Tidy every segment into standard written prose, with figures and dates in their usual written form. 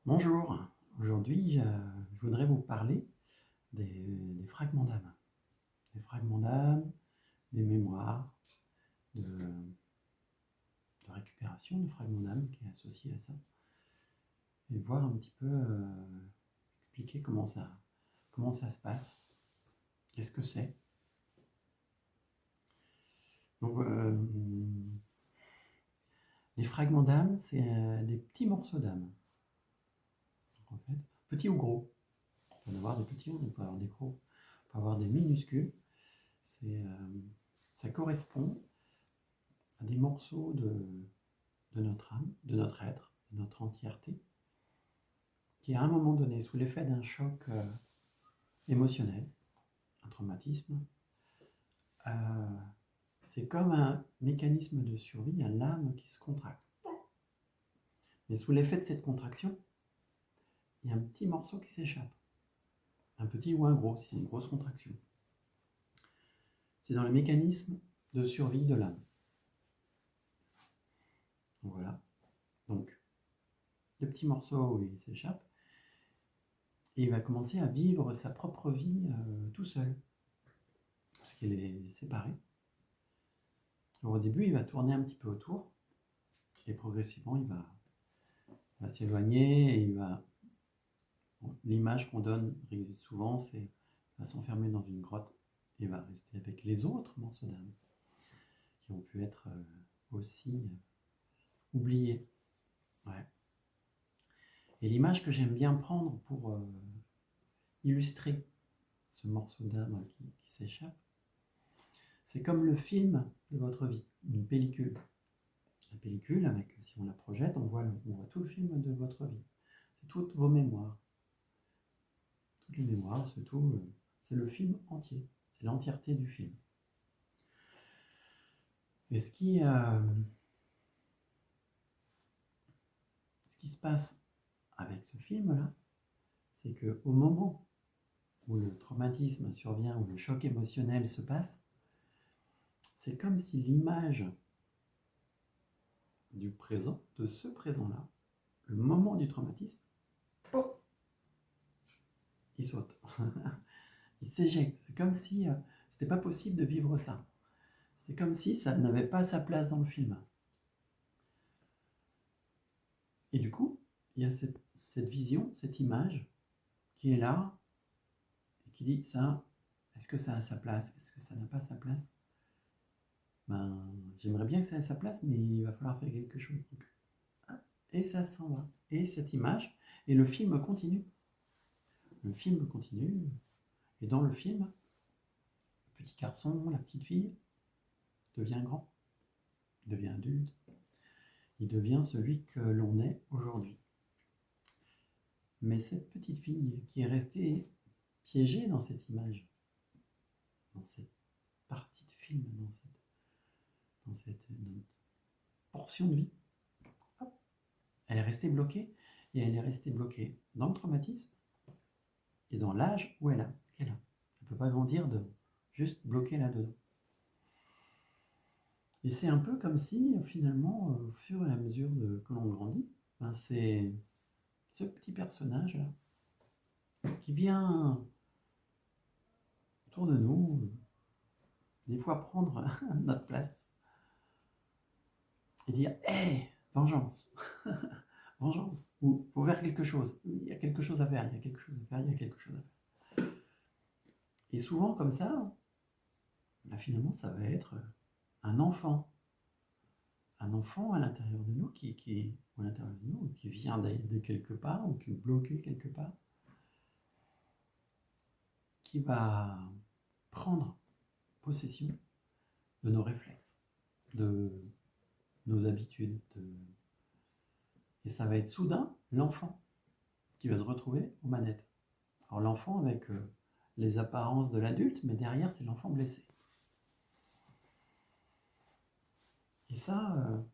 Bonjour, aujourd'hui je voudrais vous parler des fragments d'âme. Des fragments d'âme, des mémoires, de récupération de fragments d'âme qui est associé à ça. Et voir un petit peu, expliquer comment ça se passe, qu'est-ce que c'est. Donc, les fragments d'âme, c'est des petits morceaux d'âme. En fait, petits ou gros. On peut en avoir des petits, on peut avoir des gros, on peut avoir des minuscules. Ça correspond à des morceaux de notre âme, de notre être, de notre entièreté, qui à un moment donné, sous l'effet d'un choc émotionnel, un traumatisme, euh, c'est comme un mécanisme de survie, un âme qui se contracte. Mais sous l'effet de cette contraction, il y a un petit morceau qui s'échappe. Un petit ou un gros, si c'est une grosse contraction. C'est dans le mécanisme de survie de l'âme. Voilà. Donc, le petit morceau, il s'échappe, et il va commencer à vivre sa propre vie tout seul, parce qu'il est séparé. Alors, au début, il va tourner un petit peu autour, et progressivement, il va s'éloigner, et l'image qu'on donne souvent, c'est qu'il va s'enfermer dans une grotte, et va rester avec les autres morceaux d'âme, qui ont pu être aussi oubliés. Ouais. Et l'image que j'aime bien prendre pour illustrer ce morceau d'âme qui s'échappe, c'est comme le film de votre vie, une pellicule. La pellicule, si on la projette, on voit tout le film de votre vie. C'est toutes vos mémoires. Toutes les mémoires, c'est le film entier. C'est l'entièreté du film. Et ce qui se passe avec ce film-là, c'est qu'au moment où le traumatisme survient, où le choc émotionnel se passe, c'est comme si l'image du présent, de ce présent-là, le moment du traumatisme, pouf, il saute. Il s'éjecte. C'est comme si c'était pas possible de vivre ça. C'est comme si ça n'avait pas sa place dans le film. Et du coup, il y a cette vision, cette image qui est là et qui dit ça, est-ce que ça a sa place? Est-ce que ça n'a pas sa place? Ben, j'aimerais bien que ça ait sa place, mais il va falloir faire quelque chose. Donc, et ça s'en va. Et cette image, et le film continue. Le film continue. Et dans le film, le petit garçon, la petite fille, devient grand, devient adulte. Il devient celui que l'on est aujourd'hui. Mais cette petite fille qui est restée piégée dans cette image, dans cette partie de film, dans cette portion de vie, hop, elle est restée bloquée, et elle est restée bloquée dans le traumatisme et dans l'âge où qu'elle a. Elle ne peut pas grandir juste bloquée là-dedans. Et c'est un peu comme si, finalement, au fur et à mesure que l'on grandit, ben c'est ce petit personnage-là qui vient autour de nous, des fois prendre notre place et dire hé, vengeance, vengeance, ou faut faire quelque chose, il y a quelque chose à faire, il y a quelque chose à faire, il y a quelque chose à faire. Et souvent, comme ça, ben finalement, ça va être un enfant à l'intérieur de nous, à l'intérieur de nous, qui vient de quelque part, ou qui est bloqué quelque part, qui va prendre possession de nos réflexes, de nos habitudes. Et ça va être soudain l'enfant qui va se retrouver aux manettes. Alors l'enfant avec les apparences de l'adulte, mais derrière c'est l'enfant blessé. Et ça,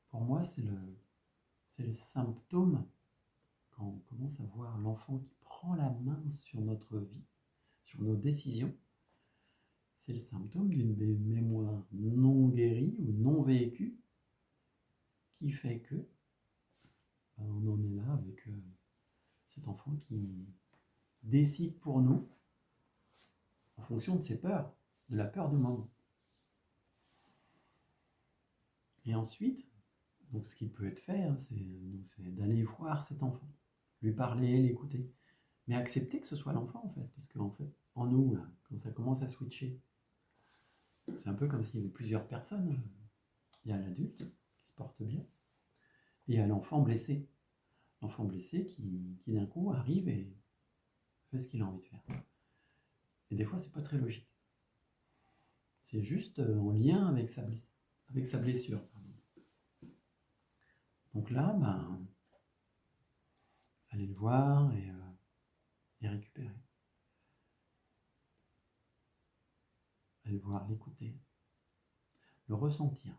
pour moi, c'est le symptôme, quand on commence à voir l'enfant qui prend la main sur notre vie, sur nos décisions, c'est le symptôme d'une mémoire non guérie ou non vécue qui fait que on en est là avec cet enfant qui décide pour nous en fonction de ses peurs, de la peur du moment. Et ensuite, donc ce qui peut être fait, hein, c'est d'aller voir cet enfant, lui parler, l'écouter, mais accepter que ce soit l'enfant en fait, parce qu'en fait, en nous, là, quand ça commence à switcher, c'est un peu comme s'il y avait plusieurs personnes. Il y a l'adulte qui se porte bien, et il y a l'enfant blessé. L'enfant blessé qui d'un coup arrive et fait ce qu'il a envie de faire. Et des fois, c'est pas très logique. C'est juste en lien avec sa blessure. Pardon. Donc là, ben, aller le voir et récupérer. Aller le voir, l'écouter, le ressentir.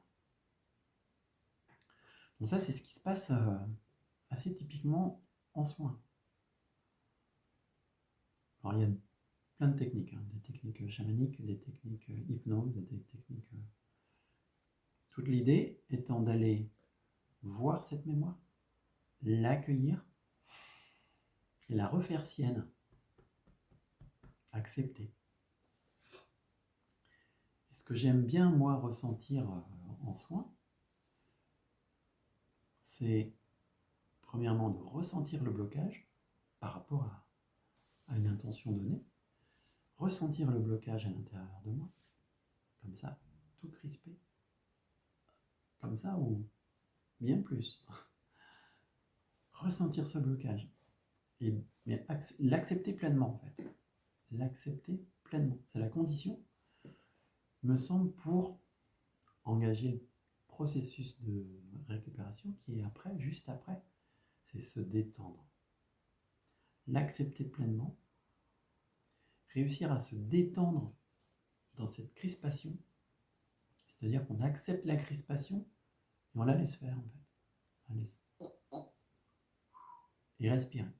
Donc ça, c'est ce qui se passe assez typiquement en soins. Alors il y a plein de techniques, hein, des techniques chamaniques, des techniques hypnose, des techniques... Toute l'idée étant d'aller voir cette mémoire, l'accueillir et la refaire sienne, accepter. Et ce que j'aime bien, moi, ressentir en soins, c'est premièrement de ressentir le blocage par rapport à une intention donnée, ressentir le blocage à l'intérieur de moi, comme ça, tout crispé, comme ça ou bien plus. Ressentir ce blocage, mais l'accepter pleinement en fait. L'accepter pleinement, c'est la condition, me semble, pour engager le processus de récupération qui est après, juste après, c'est se détendre. L'accepter pleinement, réussir à se détendre dans cette crispation, c'est-à-dire qu'on accepte la crispation et on la laisse faire en fait. On la laisse. Et respirer.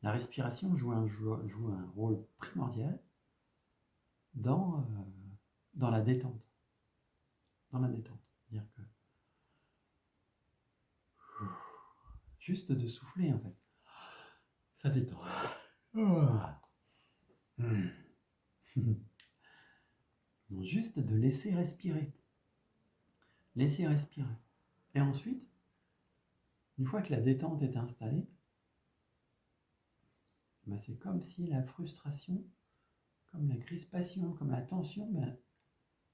La respiration joue un rôle primordial dans la détente. Dans la détente. C'est-à-dire que juste de souffler en fait, ça détend. Donc juste de laisser respirer. Laisser respirer. Et ensuite, une fois que la détente est installée, ben c'est comme si la frustration, comme la crispation, comme la tension, ben,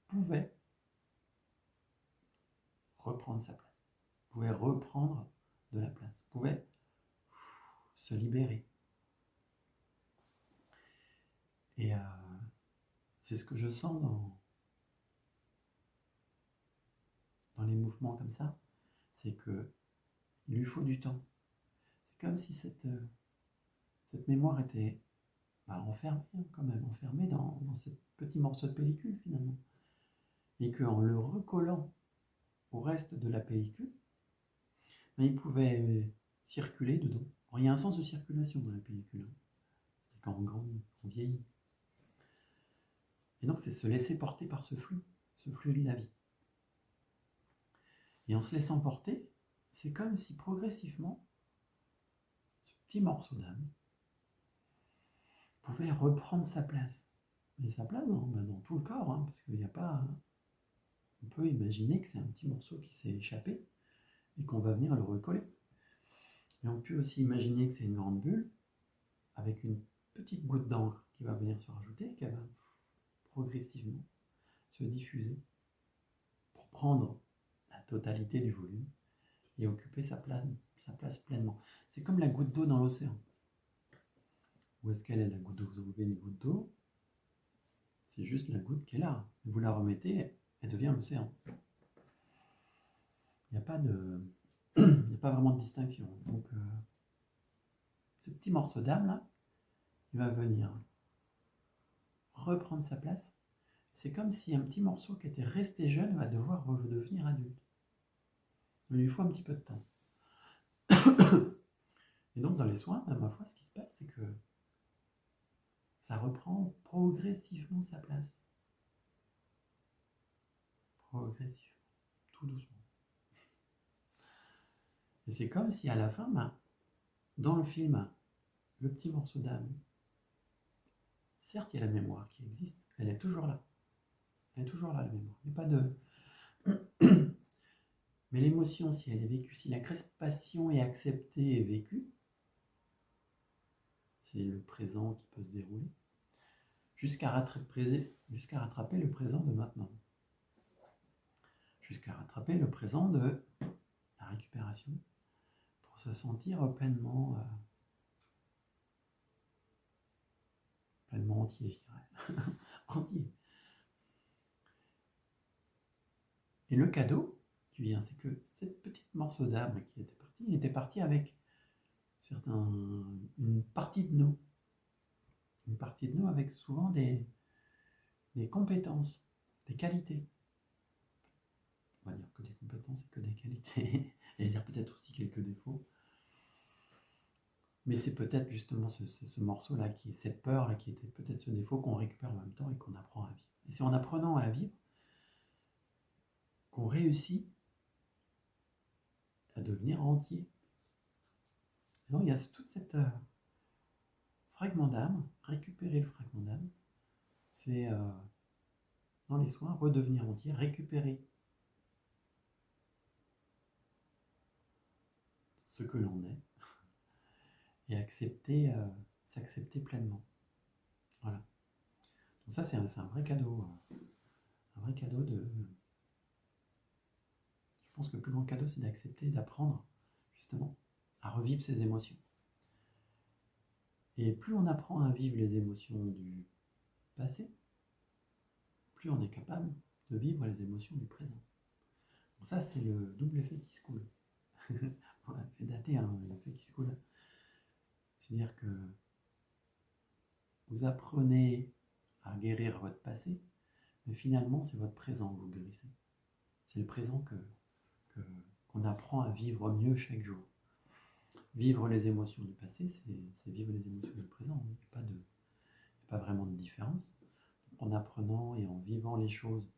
pouvait reprendre sa place, pouvait reprendre de la place, pouvait se libérer. Et c'est ce que je sens dans les mouvements comme ça, c'est que il lui faut du temps. C'est comme si cette mémoire était enfermée, quand même, enfermée dans ce petit morceau de pellicule finalement. Et qu'en le recollant au reste de la pellicule, ben, il pouvait circuler dedans. Alors, il y a un sens de circulation dans la pellicule. Hein. Quand on grandit, on vieillit. Et donc c'est se laisser porter par ce flux de la vie. Et en se laissant porter, c'est comme si progressivement, ce petit morceau d'âme pouvait reprendre sa place. Et sa place dans tout le corps, hein, parce qu'il n'y a pas... On peut imaginer que c'est un petit morceau qui s'est échappé et qu'on va venir le recoller. Mais on peut aussi imaginer que c'est une grande bulle avec une petite goutte d'encre qui va venir se rajouter et qui va progressivement se diffuser pour prendre la totalité du volume et occuper sa place pleinement. C'est comme la goutte d'eau dans l'océan. Où est-ce qu'elle est la goutte d'eau? Vous enlevez une goutte d'eau, c'est juste la goutte qui est là. Vous la remettez, elle devient l'océan. Il n'y a pas vraiment de distinction. Donc, ce petit morceau d'âme là, il va venir reprendre sa place. C'est comme si un petit morceau qui était resté jeune va devoir redevenir adulte. Il lui faut un petit peu de temps. Et donc dans les soins, ma foi, ce qui se passe, c'est que ça reprend progressivement sa place. Progressivement, tout doucement. Et c'est comme si à la fin, dans le film, le petit morceau d'âme, certes, il y a la mémoire qui existe, elle est toujours là. Elle est toujours là, la mémoire. Il n'y a pas de... Mais l'émotion, si elle est vécue, si la crispation est acceptée et vécue, c'est le présent qui peut se dérouler, jusqu'à rattraper le présent de maintenant. Jusqu'à rattraper le présent de la récupération, pour se sentir pleinement entier, je dirais. Entier. Et le cadeau qui vient, c'est que cette petite morceau d'âme qui était parti, il était parti avec une partie de nous. Une partie de nous avec souvent des compétences, des qualités. On va dire que des compétences et que des qualités. Et dire peut-être aussi quelques défauts. Mais c'est peut-être justement ce morceau-là, cette peur-là, qui était peut-être ce défaut qu'on récupère en même temps et qu'on apprend à vivre. Et c'est en apprenant à la vivre qu'on réussit à devenir entier. Et donc il y a toute cette fragment d'âme, récupérer le fragment d'âme, c'est dans les soins, redevenir entier, récupérer ce que l'on est et s'accepter pleinement. Voilà. Donc ça, c'est un vrai cadeau. Un vrai cadeau de... Je pense que le plus grand cadeau, c'est d'accepter, d'apprendre, justement, à revivre ses émotions. Et plus on apprend à vivre les émotions du passé, plus on est capable de vivre les émotions du présent. Donc ça, c'est le double effet qui se coule. Voilà, c'est daté, hein, l'effet qui se coule. C'est-à-dire que vous apprenez à guérir votre passé, mais finalement, c'est votre présent que vous guérissez. C'est le présent qu'on apprend à vivre mieux chaque jour. Vivre les émotions du passé, c'est vivre les émotions du présent. Il n'y a pas vraiment de différence. En apprenant et en vivant les choses,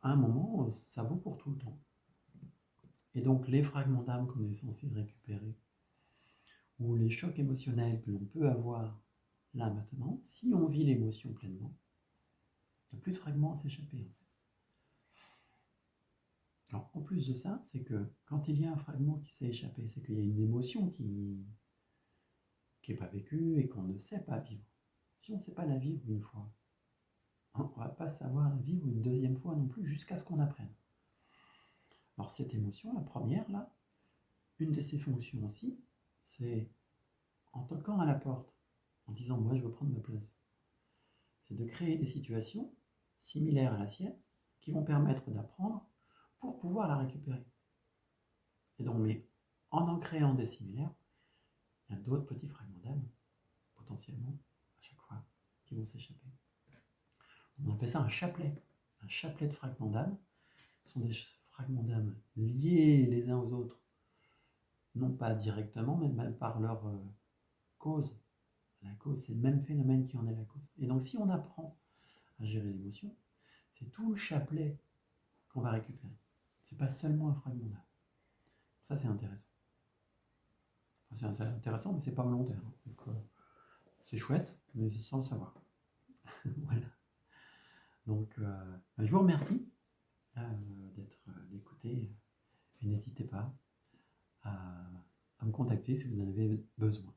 à un moment, ça vaut pour tout le temps. Et donc, les fragments d'âme qu'on est censé récupérer, ou les chocs émotionnels que l'on peut avoir là maintenant, si on vit l'émotion pleinement, il n'y a plus de fragments à s'échapper. Alors, en plus de ça, c'est que quand il y a un fragment qui s'est échappé, c'est qu'il y a une émotion qui n'est pas vécue et qu'on ne sait pas vivre. Si on ne sait pas la vivre une fois, on ne va pas savoir la vivre une deuxième fois non plus, jusqu'à ce qu'on apprenne. Alors cette émotion, la première, là, une de ses fonctions aussi, c'est en toquant à la porte, en disant « moi je veux prendre ma place », c'est de créer des situations similaires à la sienne qui vont permettre d'apprendre pour pouvoir la récupérer. Et donc, mais en créant des similaires, il y a d'autres petits fragments d'âme, potentiellement, à chaque fois, qui vont s'échapper. On appelle ça un chapelet de fragments d'âme. Ce sont des fragments d'âme liés les uns aux autres, non pas directement, mais même par leur cause. La cause, c'est le même phénomène qui en est la cause. Et donc, si on apprend à gérer l'émotion, c'est tout le chapelet qu'on va récupérer. C'est pas seulement un fragment d'âme. Ça, c'est intéressant. Enfin, c'est intéressant, mais c'est pas volontaire. Donc, c'est chouette, mais sans le savoir. Voilà. Donc, je vous remercie d'écouter et n'hésitez pas à me contacter si vous en avez besoin.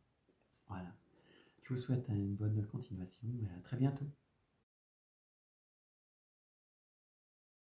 Voilà. Je vous souhaite une bonne continuation et à très bientôt.